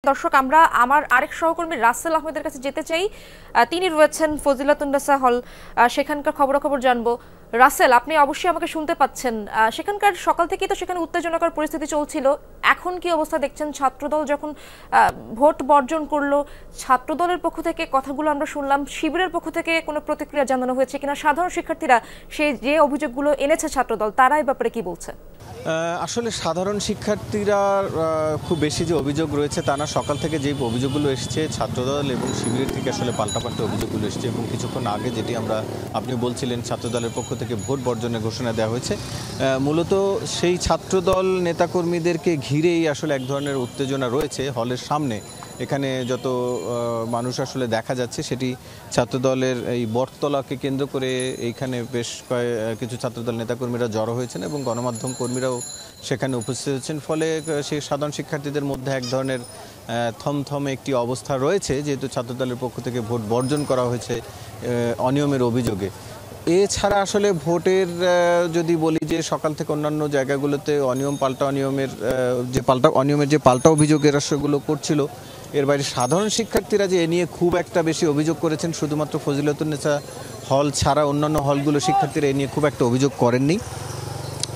দর্শক আমরা আমার আরেক সহকর্মী রাসেল আহমেদের কাছে যেতে চাই। তিনি রয়েছেন ফজিলাতুন্নেসা হল, সেখানকার খবরাখবর জানবো। রাসেল, আপনি অবশ্যই আমাকে শুনতে পাচ্ছেন। সেখানকার সকাল থেকেই তো সেখানে উত্তেজনাকর পরিস্থিতি চলছিল। এখন কি অবস্থা দেখছেন? ছাত্রদল যখন ভোট বর্জন করলো, ছাত্রদলের পক্ষ থেকে কথাগুলো আমরা শুনলাম, শিবিরের পক্ষ থেকে কোনো প্রতিক্রিয়া জানানো হয়েছে কিনা? সাধারণ শিক্ষার্থীরা সেই যে অভিযোগগুলো এনেছে ছাত্রদল, তারা এই ব্যাপারে কি বলছে? আসলে সাধারণ শিক্ষার্থীরা খুব বেশি যে অভিযোগ রয়েছে তা না। সকাল থেকে যে অভিযোগগুলো এসছে ছাত্রদল এবং শিবিরের থেকে আসলে পাল্টাপাল্টা অভিযোগগুলো এসছে, এবং কিছুক্ষণ আগে যেটি আপনি বলছিলেন ছাত্রদলের পক্ষ থেকে ভোট বর্জনের ঘোষণা দেওয়া হয়েছে, মূলত সেই ছাত্রদল নেতাকর্মীদেরকে ঘিরেই আসলে এক ধরনের উত্তেজনা রয়েছে হলের সামনে। এখানে যত মানুষ আসলে দেখা যাচ্ছে সেটি ছাত্রদলের এই বটতলাকে কেন্দ্র করে এইখানে বেশ কিছু ছাত্রদল নেতাকর্মীরা জড়ো হয়েছেন এবং গণমাধ্যম কর্মীরাও সেখানে উপস্থিত হচ্ছেন। ফলে সেই সাধারণ শিক্ষার্থীদের মধ্যে এক ধরনের থমথমে একটি অবস্থা রয়েছে, যেহেতু ছাত্রদলের পক্ষ থেকে ভোট বর্জন করা হয়েছে অনিয়মের অভিযোগে। এছাড়া আসলে ভোটের যদি বলি যে সকাল থেকে অন্যান্য জায়গাগুলোতে অনিয়মের যে পাল্টা অভিযোগের সেগুলো করছিল, এর বাইরে সাধারণ শিক্ষার্থীরা যে এ নিয়ে খুব একটা বেশি অভিযোগ করেছেন, শুধুমাত্র ফজিলাতুন্নেসা হল ছাড়া অন্যান্য হলগুলো শিক্ষার্থীরা এ নিয়ে খুব একটা অভিযোগ করেননি।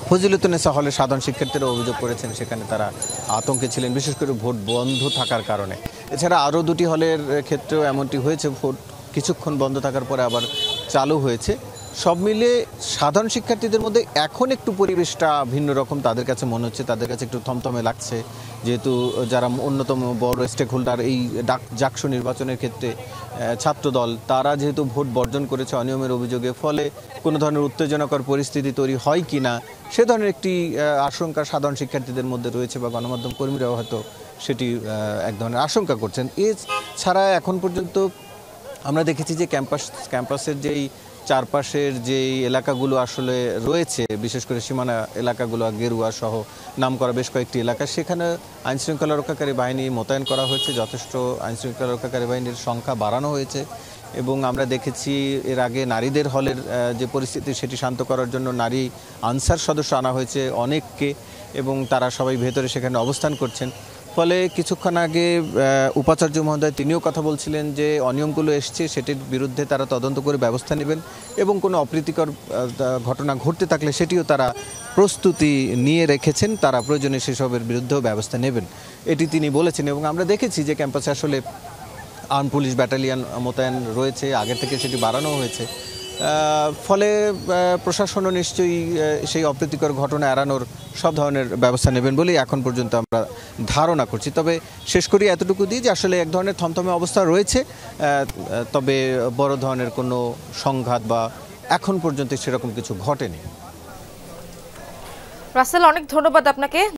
ফজিলাতুন্নেসা হলের সাধারণ শিক্ষার্থীরা অভিযোগ করেছেন সেখানে তারা আতঙ্কে ছিলেন, বিশেষ করে ভোট বন্ধ থাকার কারণে। এছাড়া আরও দুটি হলের ক্ষেত্রেও এমনটি হয়েছে, ভোট কিছুক্ষণ বন্ধ থাকার পরে আবার চালু হয়েছে। সব মিলে সাধারণ শিক্ষার্থীদের মধ্যে এখন একটু পরিবেশটা ভিন্ন রকম তাদের কাছে মনে হচ্ছে, তাদের কাছে একটু থমথমে লাগছে, যেহেতু যারা অন্যতম বড় স্টেক হোল্ডার এই জাকসু নির্বাচনের ক্ষেত্রে ছাত্রদল, তারা যেহেতু ভোট বর্জন করেছে অনিয়মের অভিযোগে, ফলে কোনো ধরনের উত্তেজনাকর পরিস্থিতি তৈরি হয় কি না সে ধরনের একটি আশঙ্কা সাধারণ শিক্ষার্থীদের মধ্যে রয়েছে, বা গণমাধ্যম কর্মীরাও হয়তো সেটি এক ধরনের আশঙ্কা করছেন। এছাড়া এখন পর্যন্ত আমরা দেখেছি যে ক্যাম্পাসের যেই চারপাশের যেই এলাকাগুলো আসলে রয়েছে, বিশেষ করে সীমানা এলাকাগুলো, গেরুয়া সহ নাম করা বেশ কয়েকটি এলাকা, সেখানে আইনশৃঙ্খলা রক্ষাকারী বাহিনী মোতায়েন করা হয়েছে, যথেষ্ট আইনশৃঙ্খলা রক্ষাকারী বাহিনীর সংখ্যা বাড়ানো হয়েছে। এবং আমরা দেখেছি এর আগে নারীদের হলের যে পরিস্থিতি সেটি শান্ত করার জন্য নারী আনসার সদস্য আনা হয়েছে অনেককে, এবং তারা সবাই ভেতরে সেখানে অবস্থান করছেন। ফলে কিছুক্ষণ আগে উপাচার্য মহোদয় তিনিও কথা বলছিলেন যে অনিয়মগুলো এসছে সেটির বিরুদ্ধে তারা তদন্ত করে ব্যবস্থা নেবেন, এবং কোনো অপ্রীতিকর ঘটনা ঘটতে থাকলে সেটিও তারা প্রস্তুতি নিয়ে রেখেছেন, তারা প্রয়োজনে সেসবের বিরুদ্ধেও ব্যবস্থা নেবেন, এটি তিনি বলেছেন। এবং আমরা দেখেছি যে ক্যাম্পাসে আসলে আর্ম পুলিশ ব্যাটালিয়ন মোতায়েন রয়েছে, আগে থেকে সেটি বাড়ানো হয়েছে। ফলে প্রশাসনও নিশ্চয়ই সেই অপ্রীতিকর ঘটনা এড়ানোর সব ধরনের ব্যবস্থা নেবেন বলেই এখন পর্যন্ত আমরা ধারণা করছি। তবে শেষ করি এতটুকু দিয়ে যে আসলে এক ধরনের থমথমে অবস্থা রয়েছে, তবে বড় ধরনের কোনো সংঘাত বা এখন পর্যন্ত সেরকম কিছু ঘটেনি। রাসেল, অনেক ধন্যবাদ আপনাকে।